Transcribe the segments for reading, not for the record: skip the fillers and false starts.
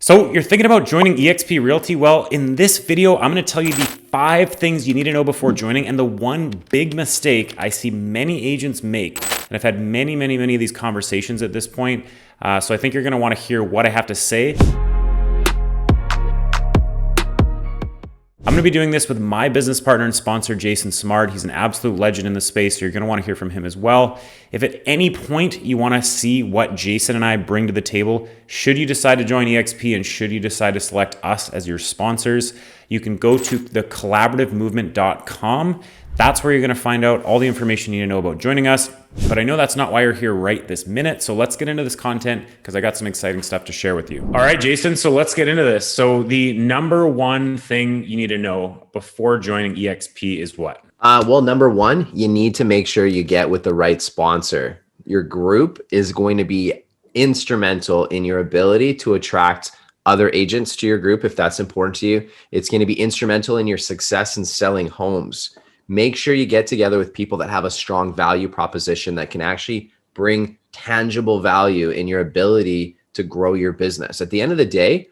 So you're thinking about joining eXp Realty? Well, in this video, I'm going to tell you the 5 things you need to know before joining and the one big mistake I see many agents make. And I've had many of these conversations at this point. So I think you're going to want to hear what I have to say. I'm going to be doing this with my business partner and sponsor, Jason Smart. He's an absolute legend in the space, so you're going to want to hear from him as well. If at any point you want to see what Jason and I bring to the table, should you decide to join eXp and should you decide to select us as your sponsors, you can go to thecollaborativemovement.com. That's where you're going to find out all the information you need to know about joining us. But I know that's not why you're here right this minute. So let's get into this content because I got some exciting stuff to share with you. All right, Jason. So let's get into this. So the number one thing you need to know before joining eXp is what? Well, number one, you need to make sure you get with the right sponsor. Your group is going to be instrumental in your ability to attract other agents to your group if that's important to you. It's going to be instrumental in your success in selling homes. Make sure you get together with people that have a strong value proposition that can actually bring tangible value in your ability to grow your business. At the end of the day,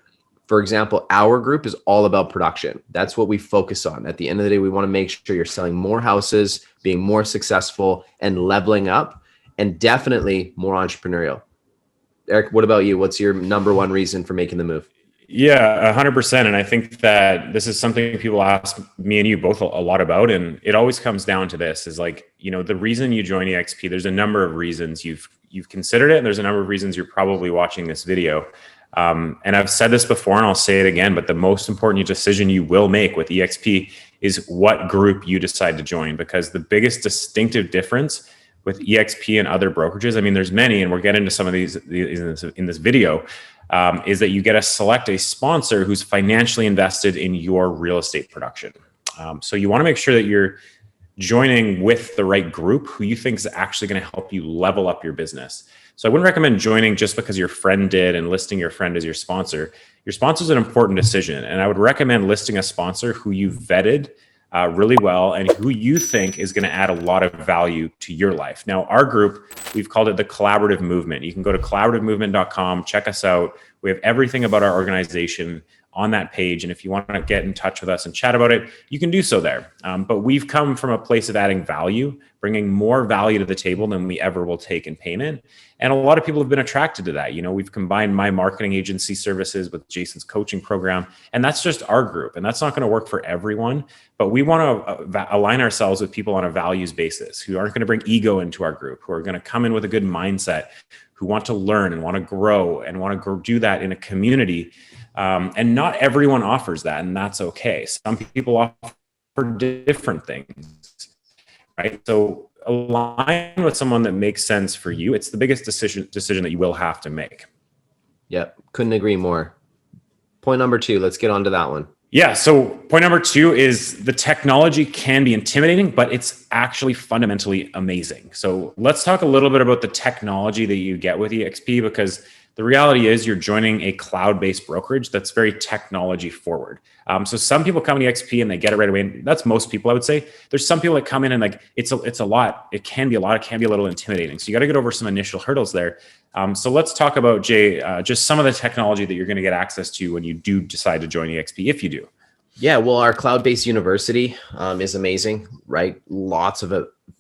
for example, our group is all about production. That's what we focus on. At the end of the day, we want to make sure you're selling more houses, being more successful, and leveling up, and definitely more entrepreneurial. Eric, what about you? What's your number one reason for making the move? Yeah, 100%. And I think that this is something people ask me and you both a lot about. And it always comes down to this is like, the reason you join eXp, there's a number of reasons you've considered it. And there's a number of reasons you're probably watching this video. And I've said this before and I'll say it again, but the most important decision you will make with eXp is what group you decide to join, because the biggest distinctive difference with eXp and other brokerages, I mean, there's many, and we'll get into some of these in this video, is that you get to select a sponsor who's financially invested in your real estate production. So you want to make sure that you're joining with the right group who you think is actually going to help you level up your business. So I wouldn't recommend joining just because your friend did and listing your friend as your sponsor. Your sponsor is an important decision, and I would recommend listing a sponsor who you vetted really well and who you think is going to add a lot of value to your life. Now, our group, we've called it the Collaborative Movement. You can go to collaborativemovement.com, check us out. We have everything about our organization on that page. And if you want to get in touch with us and chat about it, you can do so there. But we've come from a place of adding value, bringing more value to the table than we ever will take in payment. And a lot of people have been attracted to that. We've combined my marketing agency services with Jason's coaching program, and that's just our group. And that's not going to work for everyone, but we want to align ourselves with people on a values basis who aren't going to bring ego into our group, who are going to come in with a good mindset, who want to learn and want to grow and want to do that in a community. And not everyone offers that, and that's okay. Some people offer different things, right? So align with someone that makes sense for you. It's the biggest decision that you will have to make. Yep, couldn't agree more. Point number 2, let's get on to that one. Yeah, so point number 2 is the technology can be intimidating, but it's actually fundamentally amazing. So let's talk a little bit about the technology that you get with eXp, because the reality is you're joining a cloud-based brokerage that's very technology forward. So some people come to eXp and they get it right away. And that's most people, I would say. There's some people that come in and like, it's a lot. It can be a lot. It can be a little intimidating. So you got to get over some initial hurdles there. So let's talk about, Jay, just some of the technology that you're going to get access to when you do decide to join eXp, if you do. Yeah, well, our cloud-based university is amazing, right? Lots of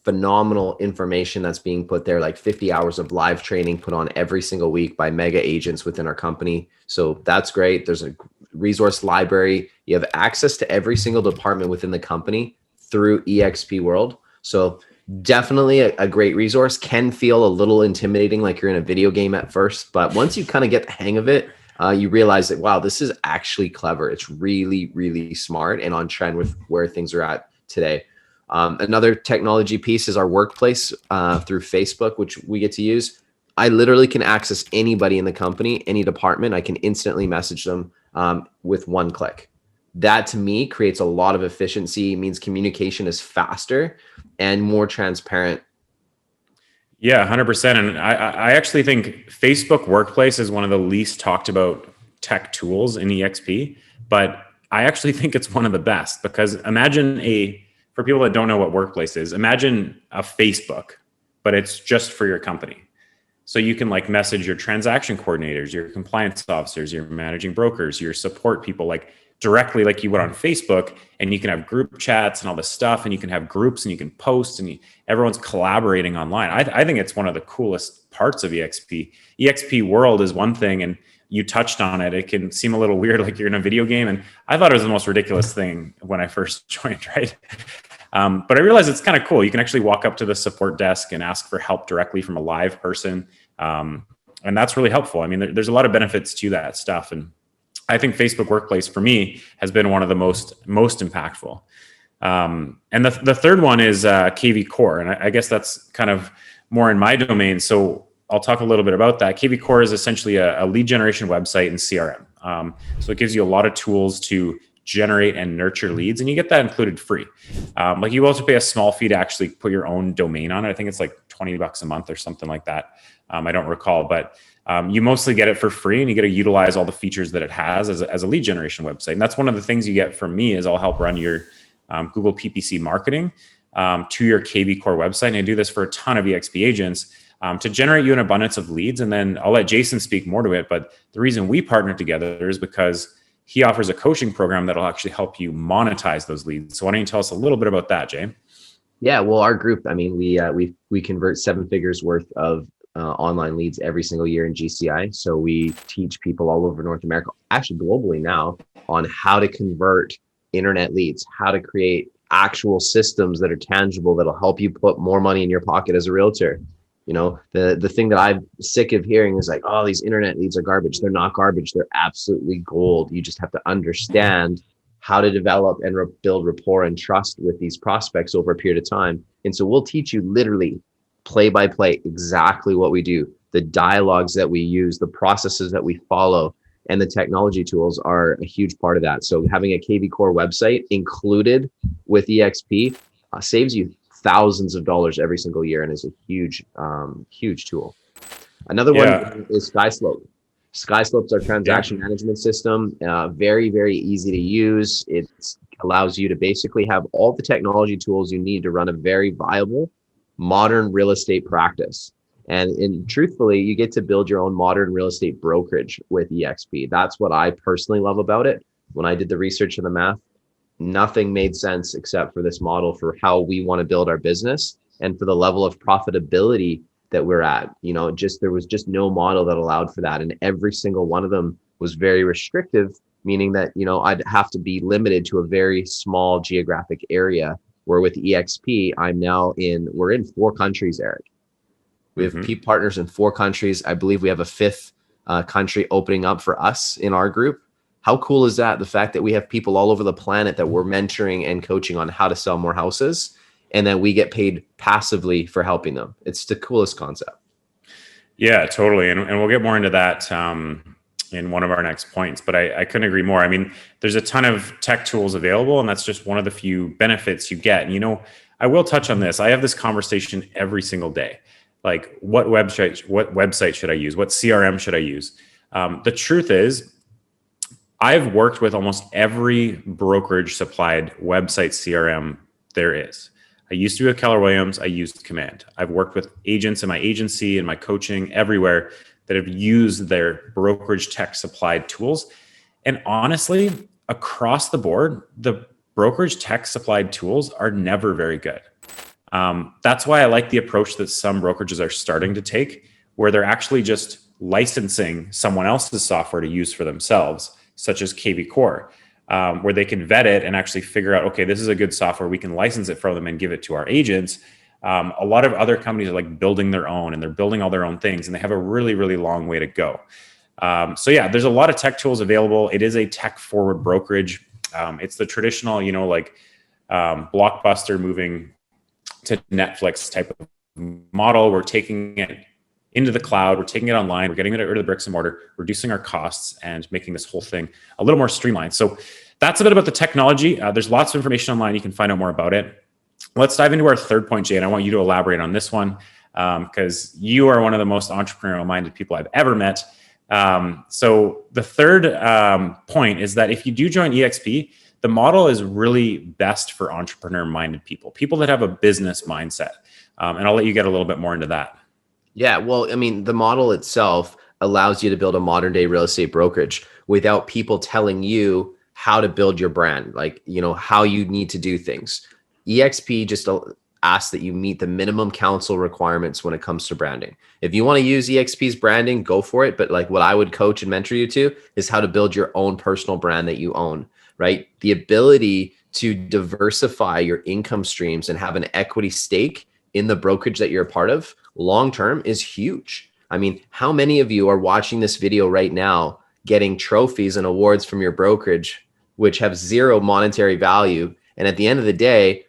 phenomenal information that's being put there, like 50 hours of live training put on every single week by mega agents within our company. So that's great. There's a resource library. You have access to every single department within the company through eXp World. So definitely a great resource. Can feel a little intimidating, like you're in a video game at first, but once you kind of get the hang of it, you realize that, wow, this is actually clever. It's really, really smart and on trend with where things are at today. Another technology piece is our workplace through Facebook, which we get to use. I literally can access anybody in the company, any department. I can instantly message them with one click. That to me creates a lot of efficiency, means communication is faster and more transparent. Yeah, 100%. And I actually think Facebook Workplace is one of the least talked about tech tools in eXp, but I actually think it's one of the best, because for people that don't know what Workplace is, imagine a Facebook, but it's just for your company. So you can like message your transaction coordinators, your compliance officers, your managing brokers, your support people, like directly like you would on Facebook, and you can have group chats and all this stuff, and you can have groups and you can post, and everyone's collaborating online. I think it's one of the coolest parts of eXp. eXp world is one thing, and you touched on it. It can seem a little weird, like you're in a video game. And I thought it was the most ridiculous thing when I first joined, right? But I realized it's kind of cool. You can actually walk up to the support desk and ask for help directly from a live person. And that's really helpful. I mean, there's a lot of benefits to that stuff. And I think Facebook Workplace for me has been one of the most impactful. And the third one is KV Core. And I guess that's kind of more in my domain. So I'll talk a little bit about that. KV Core is essentially a lead generation website and CRM. So it gives you a lot of tools to generate and nurture leads, and you get that included free. Like you also pay a small fee to actually put your own domain on it. I think it's like $20 a month or something like that. I don't recall, but you mostly get it for free, and you get to utilize all the features that it has as a lead generation website. And that's one of the things you get from me is I'll help run your Google PPC marketing to your KV Core website. And I do this for a ton of eXp agents to generate you an abundance of leads. And then I'll let Jason speak more to it. But the reason we partner together is because he offers a coaching program that'll actually help you monetize those leads. So why don't you tell us a little bit about that, Jay? Yeah, well, our group, I mean, we convert 7 figures worth of online leads every single year in GCI. So we teach people all over North America, actually globally now, on how to convert internet leads, how to create actual systems that are tangible that'll help you put more money in your pocket as a realtor. You know, the thing that I'm sick of hearing is like, oh, these internet leads are garbage. They're not garbage. They're absolutely gold. You just have to understand how to develop and build rapport and trust with these prospects over a period of time. And so we'll teach you literally play by play exactly what we do, the dialogues that we use, the processes that we follow, and the technology tools are a huge part of that. So having a KV Core website included with eXp saves you thousands of dollars every single year and is a huge tool. Another one is SkySlope. SkySlope's our transaction management system. Very, very easy to use. It allows you to basically have all the technology tools you need to run a very viable modern real estate practice. And truthfully, you get to build your own modern real estate brokerage with eXp. That's what I personally love about it. When I did the research and the math, nothing made sense except for this model for how we want to build our business and for the level of profitability that we're at. You know, there was just no model that allowed for that. And every single one of them was very restrictive, meaning that, you know, I'd have to be limited to a very small geographic area, where with eXp, we're in 4 countries, Eric. We have partners in 4 countries. I believe we have a 5th country opening up for us in our group. How cool is that? The fact that we have people all over the planet that we're mentoring and coaching on how to sell more houses, and then we get paid passively for helping them. It's the coolest concept. Yeah, totally. And we'll get more into that in one of our next points, but I couldn't agree more. I mean, there's a ton of tech tools available, and that's just one of the few benefits you get. And, you know, I will touch on this. I have this conversation every single day. Like, what website should I use? What CRM should I use? The truth is, I've worked with almost every brokerage supplied website CRM there is. I used to be with Keller Williams. I used Command. I've worked with agents in my agency and my coaching everywhere that have used their brokerage tech supplied tools. And honestly, across the board, the brokerage tech supplied tools are never very good. That's why I like the approach that some brokerages are starting to take, where they're actually just licensing someone else's software to use for themselves, such as KV Core, where they can vet it and actually figure out, okay, this is a good software. We can license it from them and give it to our agents. A lot of other companies are like building their own, and they're building all their own things, and they have a really, really long way to go. So yeah, there's a lot of tech tools available. It is a tech forward brokerage. It's the traditional, you know, like Blockbuster moving to Netflix type of model. We're taking it into the cloud. We're taking it online. We're getting rid of the bricks and mortar, reducing our costs, and making this whole thing a little more streamlined. So that's a bit about the technology. There's lots of information online. You can find out more about it. Let's dive into our third point, Jay, and I want you to elaborate on this one because you are one of the most entrepreneurial-minded people I've ever met. So the third point is that if you do join eXp, the model is really best for entrepreneur-minded people that have a business mindset. And I'll let you get a little bit more into that. Yeah, well, I mean, the model itself allows you to build a modern day real estate brokerage without people telling you how to build your brand, like, how you need to do things. EXP just asks that you meet the minimum council requirements when it comes to branding. If you want to use EXP's branding, go for it. But like what I would coach and mentor you to is how to build your own personal brand that you own, right? The ability to diversify your income streams and have an equity stake in the brokerage that you're a part of long term is huge. I mean, how many of you are watching this video right now getting trophies and awards from your brokerage, which have zero monetary value? And at the end of the day,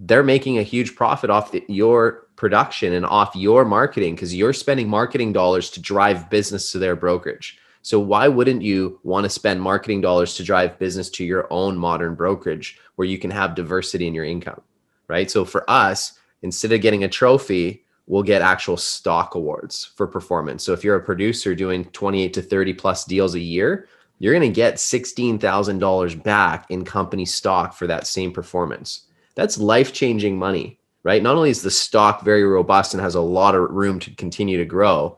they're making a huge profit off your production and off your marketing because you're spending marketing dollars to drive business to their brokerage. So why wouldn't you want to spend marketing dollars to drive business to your own modern brokerage where you can have diversity in your income, right? So for us, instead of getting a trophy, we'll get actual stock awards for performance. So if you're a producer doing 28 to 30 plus deals a year, you're going to get $16,000 back in company stock for that same performance. That's life-changing money, right? Not only is the stock very robust and has a lot of room to continue to grow,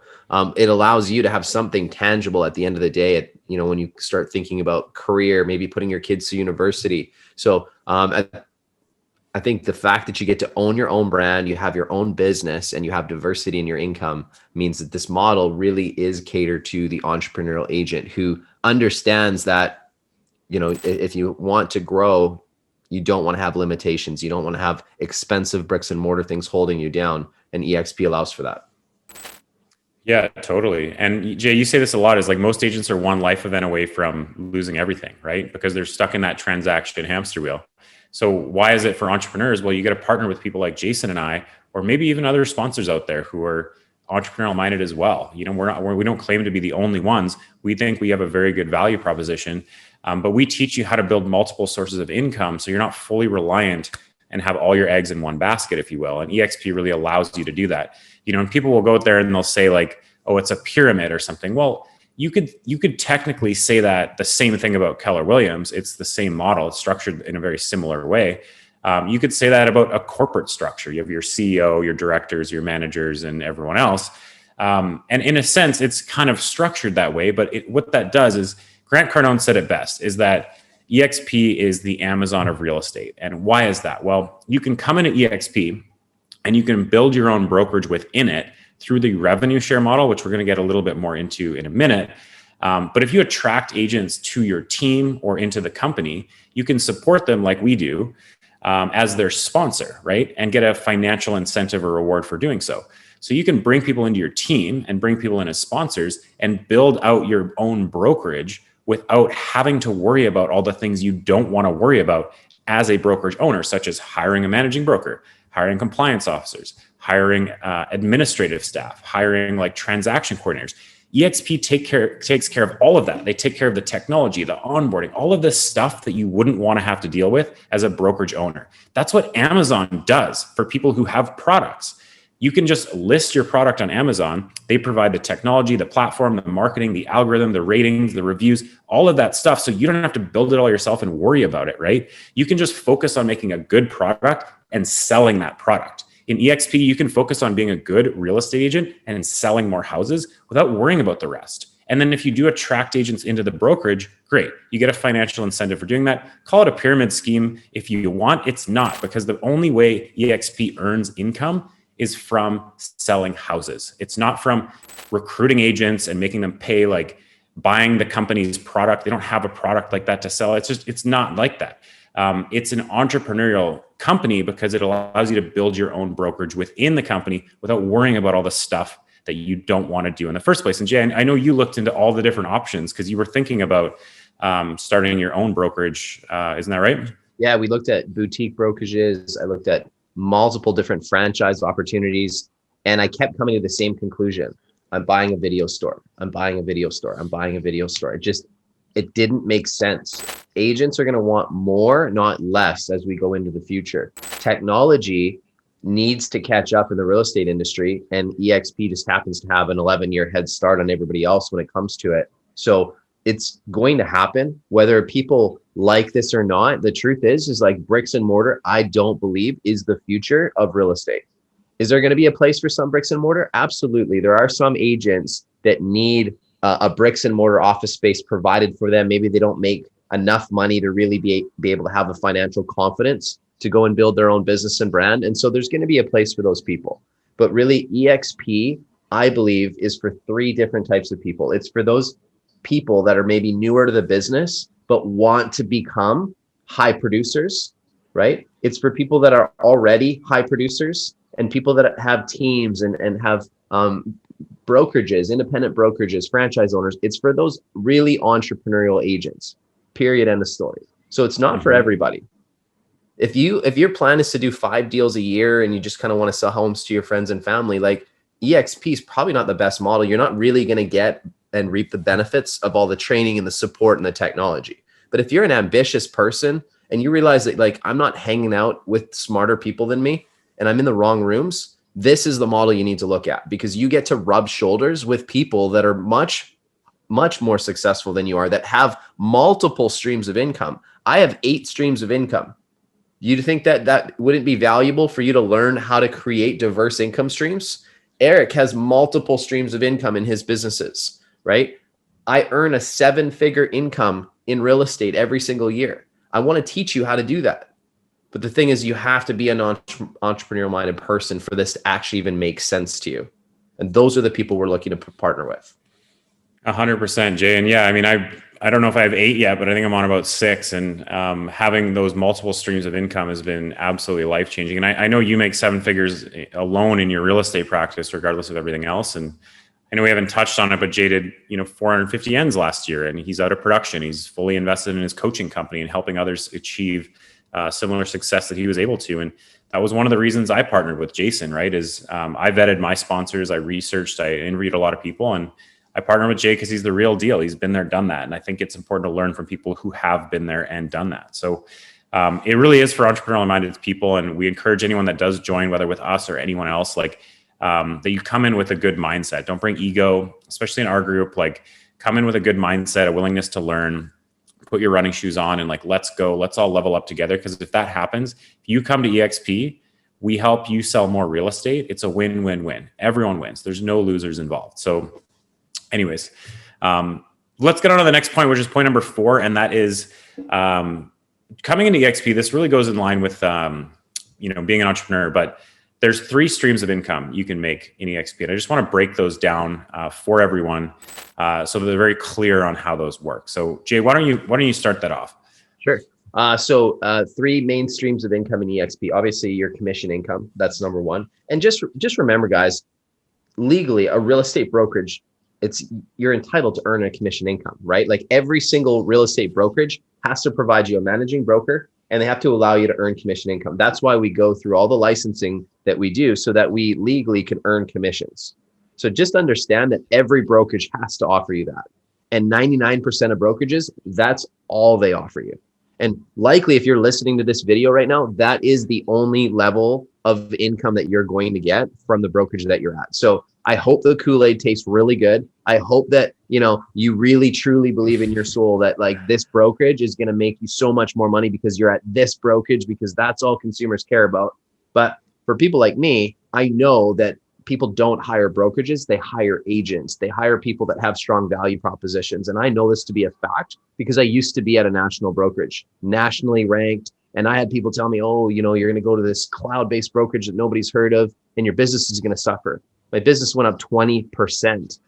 it allows you to have something tangible at the end of the day. When you start thinking about career, maybe putting your kids to university. So I think the fact that you get to own your own brand, you have your own business, and you have diversity in your income means that this model really is catered to the entrepreneurial agent who understands that, if you want to grow, you don't want to have limitations. You don't want to have expensive bricks and mortar things holding you down. And eXp allows for that. Yeah, totally. And Jay, you say this a lot, is like most agents are one life event away from losing everything, right? Because they're stuck in that transaction hamster wheel. So why is it for entrepreneurs? Well, you got to partner with people like Jason and I, or maybe even other sponsors out there who are entrepreneurial minded as well. We don't claim to be the only ones. We think we have a very good value proposition, but we teach you how to build multiple sources of income so you're not fully reliant and have all your eggs in one basket, if you will. And eXp really allows you to do that. And people will go out there and they'll say like, oh, it's a pyramid or something. Well, you could technically say that the same thing about Keller Williams. It's the same model. It's structured in a very similar way. You could say that about a corporate structure. You have your CEO, your directors, your managers, and everyone else. And in a sense, it's kind of structured that way. But what that does is, Grant Cardone said it best, is that eXp is the Amazon of real estate. And why is that? Well, you can come into eXp and you can build your own brokerage within it through the revenue share model, which we're going to get a little bit more into in a minute. But if you attract agents to your team or into the company, you can support them like we do as their sponsor, right? And get a financial incentive or reward for doing so. So you can bring people into your team and bring people in as sponsors and build out your own brokerage without having to worry about all the things you don't want to worry about as a brokerage owner, such as hiring a managing broker, hiring compliance officers, hiring administrative staff, hiring like transaction coordinators. eXp takes care of all of that. They take care of the technology, the onboarding, all of this stuff that you wouldn't want to have to deal with as a brokerage owner. That's what Amazon does for people who have products. You can just list your product on Amazon. They provide the technology, the platform, the marketing, the algorithm, the ratings, the reviews, all of that stuff. So you don't have to build it all yourself and worry about it, right? You can just focus on making a good product and selling that product. In eXp, you can focus on being a good real estate agent and selling more houses without worrying about the rest. And then if you do attract agents into the brokerage, great. You get a financial incentive for doing that. Call it a pyramid scheme if you want. It's not, because the only way eXp earns income is from selling houses. It's not from recruiting agents and making them pay, like buying the company's product. They don't have a product like that to sell. It's not like that. It's an entrepreneurial company because it allows you to build your own brokerage within the company without worrying about all the stuff that you don't want to do in the first place. And Jay, I know you looked into all the different options because you were thinking about starting your own brokerage. Isn't that right? Yeah, we looked at boutique brokerages. I looked at multiple different franchise opportunities, and I kept coming to the same conclusion. I'm buying a video store. I'm buying a video store. I'm buying a video store. It didn't make sense. Agents are going to want more, not less, as we go into the future. Technology needs to catch up in the real estate industry, and eXp just happens to have an 11-year head start on everybody else when it comes to it. So it's going to happen, whether people like this or not. The truth is like bricks and mortar, I don't believe is the future of real estate. Is there going to be a place for some bricks and mortar? Absolutely. There are some agents that need a bricks and mortar office space provided for them. Maybe they don't make enough money to really be able to have the financial confidence to go and build their own business and brand. And so there's going to be a place for those people. But really, eXp, I believe, is for three different types of people. It's for those people that are maybe newer to the business, but want to become high producers, right? It's for people that are already high producers and people that have teams and have brokerages, independent brokerages, franchise owners. It's for those really entrepreneurial agents, period, end of story. So it's not for everybody. If your plan is to do 5 deals a year and you just kind of want to sell homes to your friends and family, like eXp is probably not the best model. You're not really going to get and reap the benefits of all the training and the support and the technology. But if you're an ambitious person and you realize that, like, I'm not hanging out with smarter people than me and I'm in the wrong rooms, this is the model you need to look at, because you get to rub shoulders with people that are much, much more successful than you are, that have multiple streams of income. I have 8 streams of income. You think that wouldn't be valuable for you to learn how to create diverse income streams? Eric has multiple streams of income in his businesses, right? I earn a 7-figure income in real estate every single year. I want to teach you how to do that. But the thing is, you have to be an entrepreneurial minded person for this to actually even make sense to you. And those are the people we're looking to partner with. 100%, Jay. And yeah, I mean, I don't know if I have 8 yet, but I think I'm on about 6. And having those multiple streams of income has been absolutely life-changing. And I know you make 7 figures alone in your real estate practice, regardless of everything else. And I know we haven't touched on it, but Jay did, 450 ends last year, and he's out of production. He's fully invested in his coaching company and helping others achieve similar success that he was able to. And that was one of the reasons I partnered with Jason, right? Is I vetted my sponsors, I researched, I interviewed a lot of people, and I partner with Jay because he's the real deal. He's been there, done that. And I think it's important to learn from people who have been there and done that. So it really is for entrepreneurial minded people. And we encourage anyone that does join, whether with us or anyone else, like that you come in with a good mindset. Don't bring ego, especially in our group. Like, come in with a good mindset, a willingness to learn, put your running shoes on, and like, let's go, let's all level up together. Because if that happens, if you come to eXp, we help you sell more real estate. It's a win-win-win. Everyone wins. There's no losers involved. So anyways, let's get on to the next point, which is point number 4. And that is coming into eXp. This really goes in line with, being an entrepreneur, but there's 3 streams of income you can make in eXp. And I just want to break those down for everyone so that they're very clear on how those work. So Jay, why don't you start that off? Sure. So 3 main streams of income in eXp. Obviously, your commission income, that's number 1. And just remember, guys, legally, a real estate brokerage, you're entitled to earn a commission income, right? Like, every single real estate brokerage has to provide you a managing broker, and they have to allow you to earn commission income. That's why we go through all the licensing that we do, so that we legally can earn commissions. So just understand that every brokerage has to offer you that. And 99% of brokerages, that's all they offer you. And likely, if you're listening to this video right now, that is the only level of income that you're going to get from the brokerage that you're at. So I hope the Kool-Aid tastes really good. I hope that, you really truly believe in your soul that, like, this brokerage is going to make you so much more money because you're at this brokerage, because that's all consumers care about. But for people like me, I know that people don't hire brokerages, they hire agents. They hire people that have strong value propositions. And I know this to be a fact because I used to be at a national brokerage, nationally ranked. And I had people tell me, oh, you're going to go to this cloud-based brokerage that nobody's heard of, and your business is going to suffer. My business went up 20%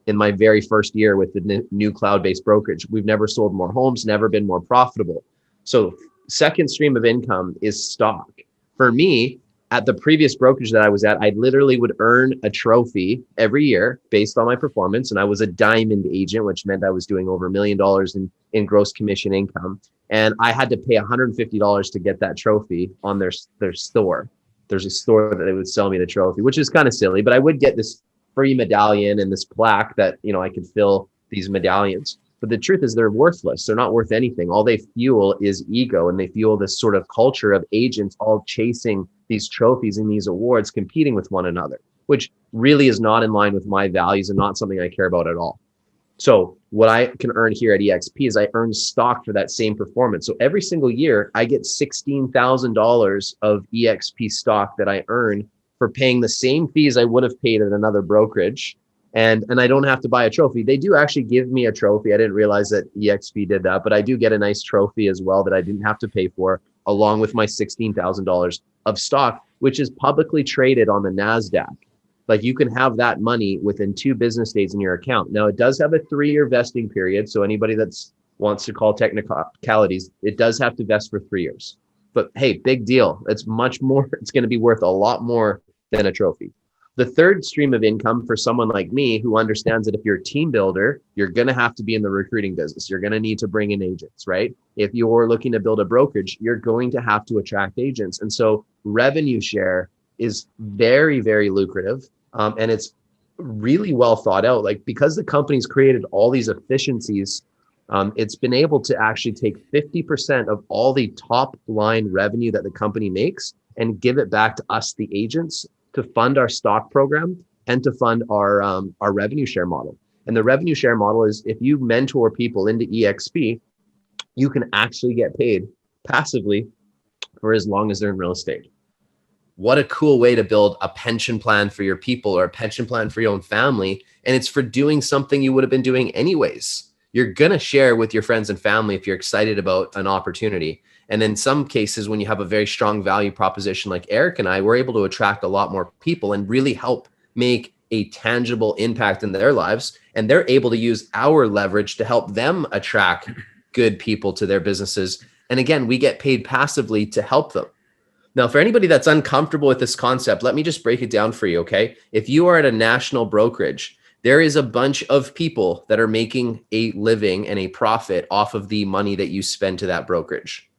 in my very first year with the new cloud-based brokerage. We've never sold more homes, never been more profitable. So second stream of income is stock. For me, at the previous brokerage that I was at, I literally would earn a trophy every year based on my performance. And I was a diamond agent, which meant I was doing over $1 million in gross commission income. And I had to pay $150 to get that trophy on their store. There's a store that they would sell me the trophy, which is kind of silly, but I would get this free medallion and this plaque that, I could fill these medallions. But the truth is, they're worthless. They're not worth anything. All they fuel is ego, and they fuel this sort of culture of agents all chasing these trophies and these awards, competing with one another, which really is not in line with my values and not something I care about at all. So what I can earn here at eXp is I earn stock for that same performance. So every single year I get $16,000 of eXp stock that I earn for paying the same fees I would have paid at another brokerage. And I don't have to buy a trophy. They do actually give me a trophy. I didn't realize that eXp did that, but I do get a nice trophy as well that I didn't have to pay for, along with my $16,000 of stock, which is publicly traded on the NASDAQ. Like, you can have that money within 2 business days in your account. Now, it does have a 3-year vesting period. So anybody that's wants to call technicalities, it does have to vest for 3 years. But hey, big deal. It's much more. It's going to be worth a lot more than a trophy. The third stream of income for someone like me who understands that if you're a team builder, you're going to have to be in the recruiting business. You're going to need to bring in agents, right? If you're looking to build a brokerage, you're going to have to attract agents. And so revenue share is very, very lucrative. And it's really well thought out. Like, because the company's created all these efficiencies, it's been able to actually take 50% of all the top line revenue that the company makes and give it back to us, the agents, to fund our stock program and to fund our revenue share model. And the revenue share model is, if you mentor people into eXp, you can actually get paid passively for as long as they're in real estate. What a cool way to build a pension plan for your people, or a pension plan for your own family. And it's for doing something you would have been doing anyways. You're going to share with your friends and family if you're excited about an opportunity. And in some cases, when you have a very strong value proposition like Eric and I, we're able to attract a lot more people and really help make a tangible impact in their lives. And they're able to use our leverage to help them attract good people to their businesses. And again, we get paid passively to help them. Now, for anybody that's uncomfortable with this concept, let me just break it down for you, okay? If you are at a national brokerage, there is a bunch of people that are making a living and a profit off of the money that you spend to that brokerage.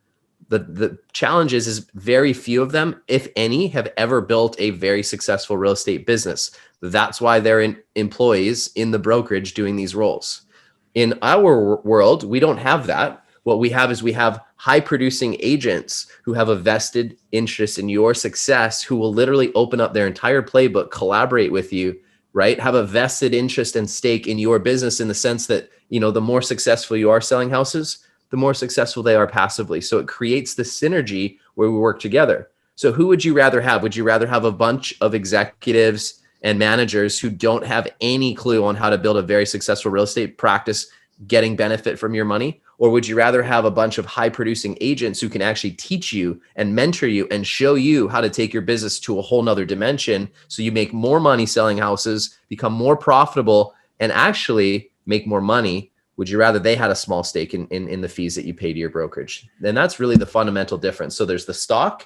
The challenge is very few of them, if any, have ever built a very successful real estate business. That's why they're employees in the brokerage doing these roles. In our world, we don't have that. What we have is we have high producing agents who have a vested interest in your success, who will literally open up their entire playbook, collaborate with you, right? Have a vested interest and stake in your business, in the sense that, you know, the more successful you are selling houses, the more successful they are passively. So it creates the synergy where we work together. So who would you rather have? Would you rather have a bunch of executives and managers who don't have any clue on how to build a very successful real estate practice, getting benefit from your money? Or would you rather have a bunch of high producing agents who can actually teach you and mentor you and show you how to take your business to a whole nother dimension, so you make more money selling houses, become more profitable, and actually make more money? Would you rather they had a small stake in the fees that you pay to your brokerage? And that's really the fundamental difference. So there's the stock,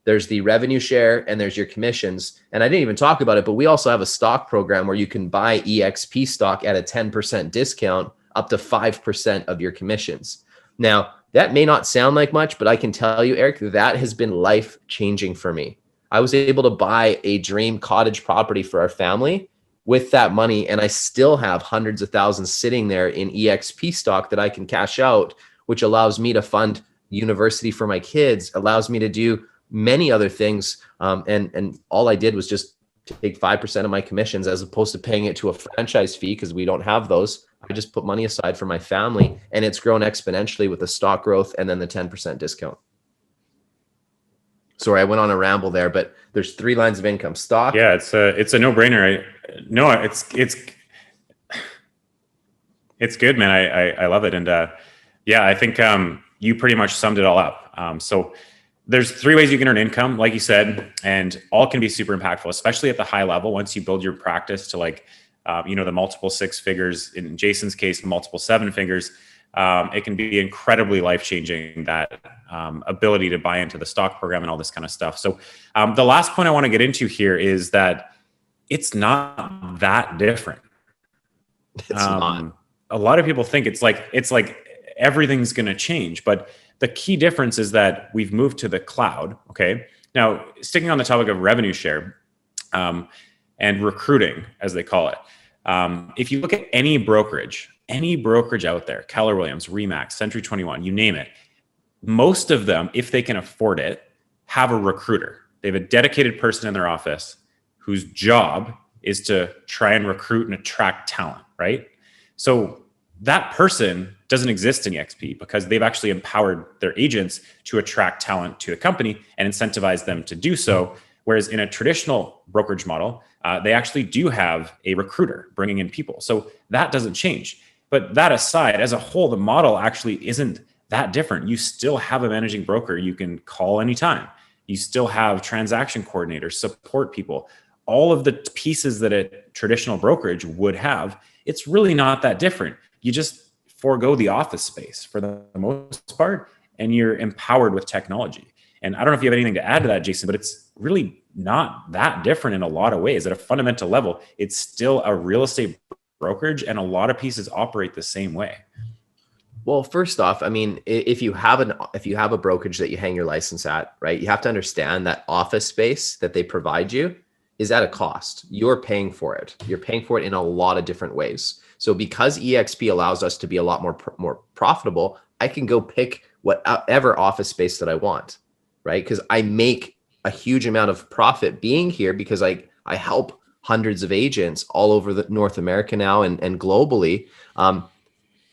there's the revenue share, and there's your commissions. And I didn't even talk about it, but we also have a stock program where you can buy eXp stock at a 10% discount, up to 5% of your commissions. Now, that may not sound like much, but I can tell you, Eric, that has been life-changing for me. I was able to buy a dream cottage property for our family with that money, and I still have hundreds of thousands sitting there in eXp stock that I can cash out, which allows me to fund university for my kids, allows me to do many other things. And all I did was just take 5% of my commissions, as opposed to paying it to a franchise fee, because we don't have those. I just put money aside for my family, and it's grown exponentially with the stock growth and then the 10% discount. Sorry, I went on a ramble there, but there's 3 lines of income. Stock. Yeah, it's a no-brainer. No, it's good, man. I love it. And yeah, I think you pretty much summed it all up. So there's 3 ways you can earn income, like you said, and all can be super impactful, especially at the high level. Once you build your practice to like, the multiple 6 figures, in Jason's case, multiple 7 figures, it can be incredibly life-changing, that ability to buy into the stock program and all this kind of stuff. So the last point I want to get into here is that it's not that different. It's not. A lot of people think it's like everything's going to change, but the key difference is that we've moved to the cloud. Okay. Now, sticking on the topic of revenue share and recruiting, as they call it, if you look at any brokerage out there, Keller Williams, Remax, Century 21, you name it, most of them, if they can afford it, have a recruiter. They have a dedicated person in their office whose job is to try and recruit and attract talent, right? So that person doesn't exist in eXp, because they've actually empowered their agents to attract talent to the company and incentivize them to do so Whereas in a traditional brokerage model, they actually do have a recruiter bringing in people. So that doesn't change. But that aside, as a whole, the model actually isn't that different. You still have a managing broker you can call anytime. You still have transaction coordinators, support people, all of the pieces that a traditional brokerage would have. It's really not that different. You just forego the office space for the most part, and you're empowered with technology. And I don't know if you have anything to add to that, Jason, but it's really not that different in a lot of ways. At a fundamental level, it's still a real estate brokerage, and a lot of pieces operate the same way. Well, first off, I mean, if you have a brokerage that you hang your license at, right, you have to understand that office space that they provide you is at a cost. You're paying for it. You're paying for it in a lot of different ways. So because eXp allows us to be a lot more profitable, I can go pick whatever office space that I want, right? Because I make a huge amount of profit being here because I help hundreds of agents all over North America now and globally.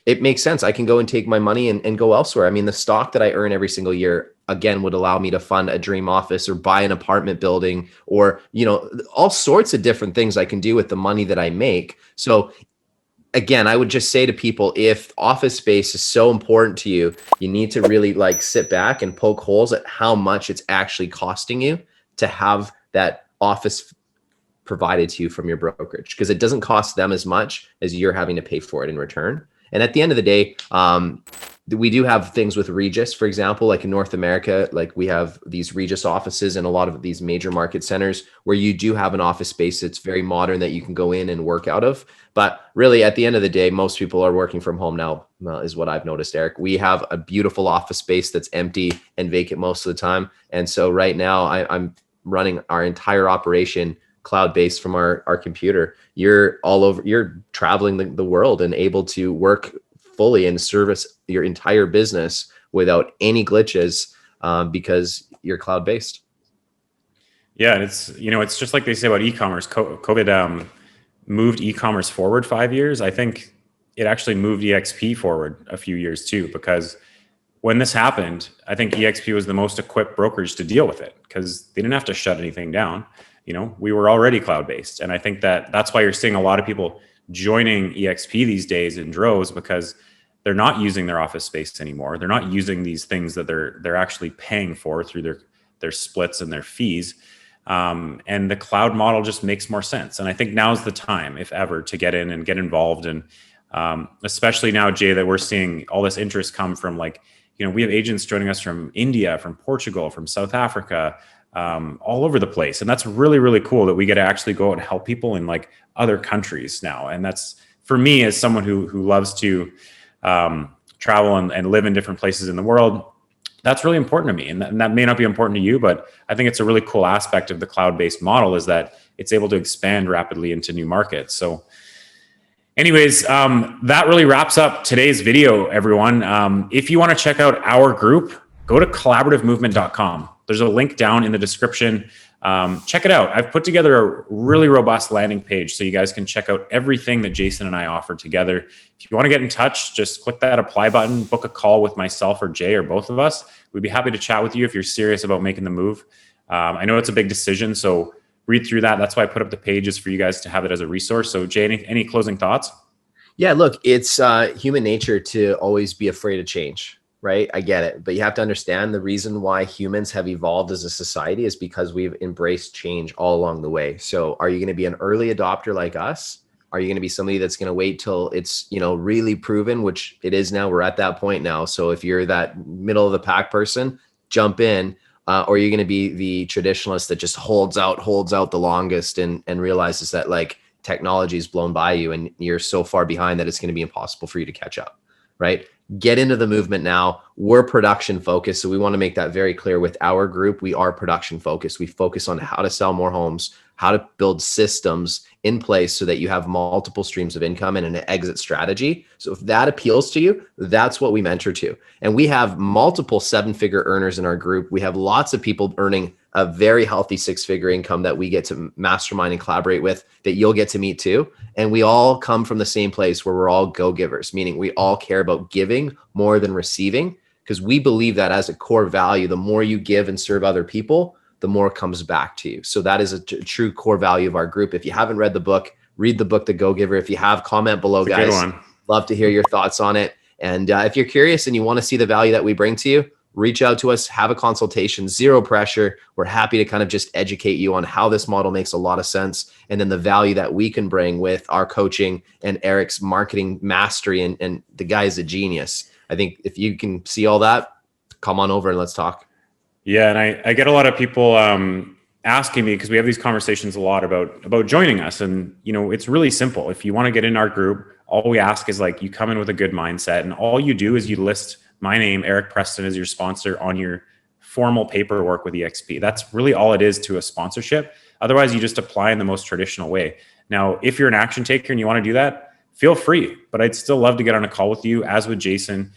It makes sense. I can go and take my money and go elsewhere. I mean, the stock that I earn every single year, again, would allow me to fund a dream office or buy an apartment building or, all sorts of different things I can do with the money that I make. So again, I would just say to people, if office space is so important to you, you need to really sit back and poke holes at how much it's actually costing you to have that office provided to you from your brokerage, because it doesn't cost them as much as you're having to pay for it in return. And at the end of the day, we do have things with Regus, for example, like in North America, like we have these Regus offices in a lot of these major market centers where you do have an office space that's very modern that you can go in and work out of. But really, at the end of the day, most people are working from home now, is what I've noticed, Eric. We have a beautiful office space that's empty and vacant most of the time. And so right now I'm running our entire operation cloud-based from our computer. You're all over, you're traveling the world and able to work fully and service your entire business without any glitches because you're cloud-based. Yeah, it's just like they say about e-commerce. COVID moved e-commerce forward 5 years. I think it actually moved eXp forward a few years too, because when this happened, I think eXp was the most equipped brokerage to deal with it because they didn't have to shut anything down. We were already cloud-based. And I think that's why you're seeing a lot of people joining eXp these days in droves, because they're not using their office space anymore. They're not using these things that they're actually paying for through their splits and their fees. And the cloud model just makes more sense. And I think now's the time, if ever, to get in and get involved. And especially now, Jay, that we're seeing all this interest come from we have agents joining us from India, from Portugal, from South Africa, all over the place. And that's really, really cool that we get to actually go out and help people in other countries now. And that's, for me, as someone who loves to travel and live in different places in the world, that's really important to me. And that may not be important to you, but I think it's a really cool aspect of the cloud-based model is that it's able to expand rapidly into new markets. So anyways, that really wraps up today's video, everyone. If you want to check out our group, go to collaborativemovement.com. There's a link down in the description. Check it out. I've put together a really robust landing page so you guys can check out everything that Jason and I offer together. If you want to get in touch, just click that apply button, book a call with myself or Jay or both of us. We'd be happy to chat with you if you're serious about making the move. I know it's a big decision, so read through that. That's why I put up the pages for you guys to have it as a resource. So Jay, any closing thoughts? Yeah, look, it's human nature to always be afraid of change. Right? I get it. But you have to understand the reason why humans have evolved as a society is because we've embraced change all along the way. So are you going to be an early adopter like us? Are you going to be somebody that's going to wait till it's, really proven, which it is now? We're at that point now. So if you're that middle of the pack person, jump in. Or are you going to be the traditionalist that just holds out the longest and realizes that technology is blown by you and you're so far behind that it's going to be impossible for you to catch up, right? Get into the movement now. We're production focused. So we want to make that very clear with our group. We are production focused. We focus on how to sell more homes, how to build systems in place so that you have multiple streams of income and an exit strategy. So if that appeals to you, that's what we mentor to. And we have multiple 7-figure earners in our group. We have lots of people earning a very healthy 6-figure income that we get to mastermind and collaborate with that you'll get to meet too. And we all come from the same place where we're all go-givers, meaning we all care about giving more than receiving, because we believe that as a core value, the more you give and serve other people, the more comes back to you. So that is a true core value of our group. If you haven't read the book, read the book, The Go Giver. If you have, comment below, It's a guys. good one. Love to hear your thoughts on it. And if you're curious and you want to see the value that we bring to you, reach out to us, have a consultation, zero pressure. We're happy to kind of just educate you on how this model makes a lot of sense. And then the value that we can bring with our coaching and Eric's marketing mastery. And the guy is a genius. I think if you can see all that, come on over and let's talk. Yeah. And I get a lot of people asking me, because we have these conversations a lot about joining us. And, you know, it's really simple. If you want to get in our group, all we ask is like you come in with a good mindset, and all you do is you list my name, Eric Preston, as your sponsor on your formal paperwork with eXp. That's really all it is to a sponsorship. Otherwise, you just apply in the most traditional way. Now, if you're an action taker and you want to do that, feel free. But I'd still love to get on a call with you, as with Jason.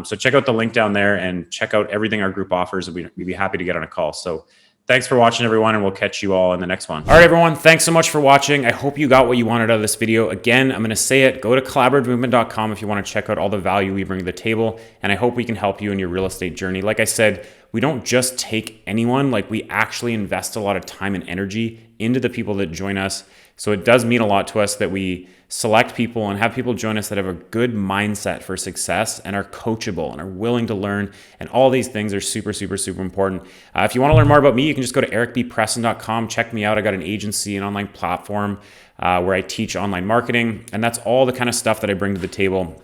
So check out the link down there and check out everything our group offers. We'd be happy to get on a call. So thanks for watching, everyone, and we'll catch you all in the next one. All right, everyone, thanks so much for watching. I hope you got what you wanted out of this video. Again, I'm going to say it. Go to collaborativemovement.com if you want to check out all the value we bring to the table, and I hope we can help you in your real estate journey. Like I said, we don't just take anyone, like we actually invest a lot of time and energy into the people that join us. So it does mean a lot to us that we select people and have people join us that have a good mindset for success and are coachable and are willing to learn. And all these things are super, super, super important. If you want to learn more about me, you can just go to ericbpreston.com. Check me out. I got an agency, an online platform where I teach online marketing. And that's all the kind of stuff that I bring to the table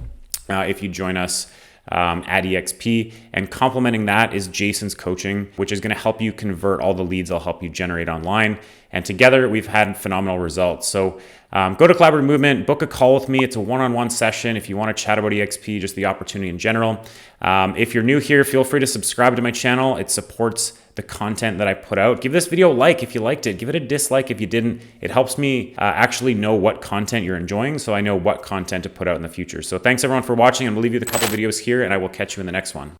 if you join us at eXp. And complementing that is Jason's coaching, which is going to help you convert all the leads I'll help you generate online. And together we've had phenomenal results. So go to Collaborative Movement, book a call with me. It's a one-on-one session if you want to chat about eXp, just the opportunity in general. If you're new here, feel free to subscribe to my channel. It supports the content that I put out. Give this video a like if you liked it. Give it a dislike if you didn't. It helps me actually know what content you're enjoying, so I know what content to put out in the future. So thanks everyone for watching. I'm gonna leave you with a couple videos here, and I will catch you in the next one.